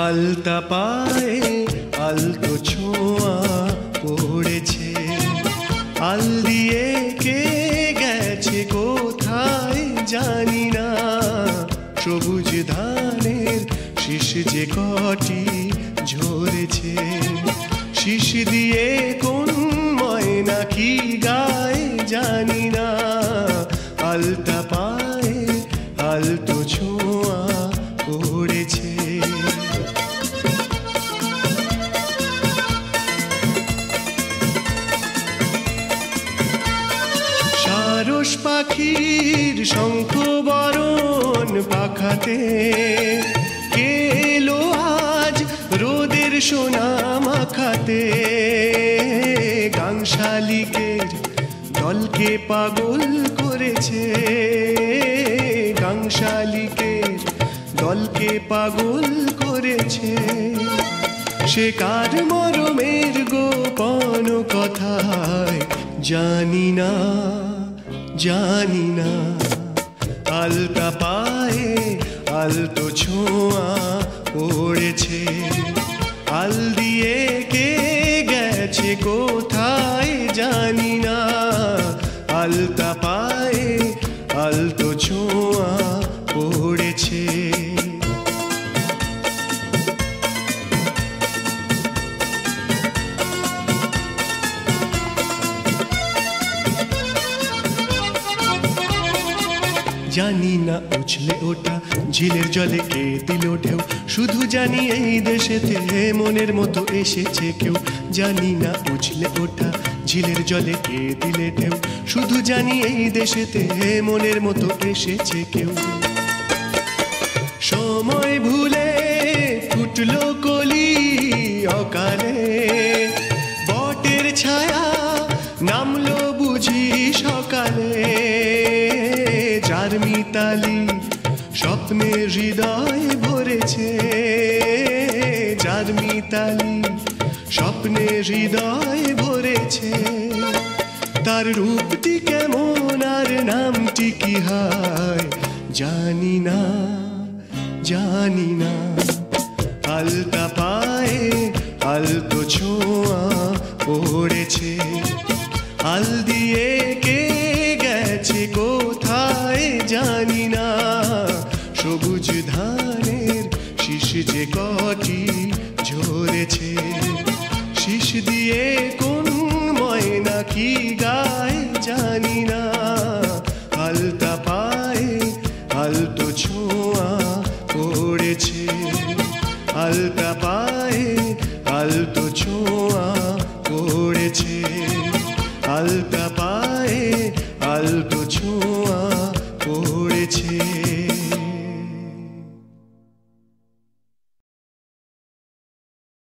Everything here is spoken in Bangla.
আলতা পায়ে আলতো ছোঁয়া পড়েছে, আল দিয়ে কে গেছে কোথায় জানি না। সবুজ ধানের শীষ যে কটি ঝরেছে, শীষ দিয়ে কোন ময়না কি গায় জানি না। আলতা পায়ে আলতো ছোঁয়া পড়েছে। সারস পাখির শঙ্খ বরণ পাখাতে কে এলো আজ রোদের সোনা মাখাতে। গাংশালিকের দলকে পাগল করেছে, গাংশালিকের দলকে পাগল করেছে। সে কার মরমের গোপন কথায় জানি না, জানি না। আলতা পায়ে আলতো ছোঁয়া পড়েছে, আল দিয়ে কে গেছে কোথায় জানি না। আলতা পায়ে আলতো ছোঁয়া পড়েছে। জানি না উছলে ওঠা ঝিলের জলে কে দিল ঢেউ, শুধু জানি এই দেশেতে মনের মতো এসেছে কেউ। জানি না উছলে ওঠা ঝিলের জলে কে দিলে ঢেউ, শুধু জানি এই দেশেতে মনের মতো এসেছে কেউ। সময় ভুলে ফুটলো কলি অকালে, বটের ছায়া নামলো বুঝি সকালে। যার মিতালি স্বপ্নে হৃদয় ভরেছে, যার মিতালি স্বপ্নে হৃদয় ভরেছে। তার রূপটি কেমন আর নামটি কি হয় জানি না, জানি না। আলতা পায়ে আলতো ছোঁয়া পড়েছে, আল দিয়ে কে গেছে কোথায় জানি না। সবুজ ধানের শীষ যে কটি ঝরেছে, শীষ দিয়ে কোন ময়না কি গায় জানি না। আলতা পায়ে আলতো ছোঁয়া পড়েছে, আলতা পায়ে আলতো ছোঁয়া পড়েছে, আলতা পায়ে আলতো ছোঁয়া।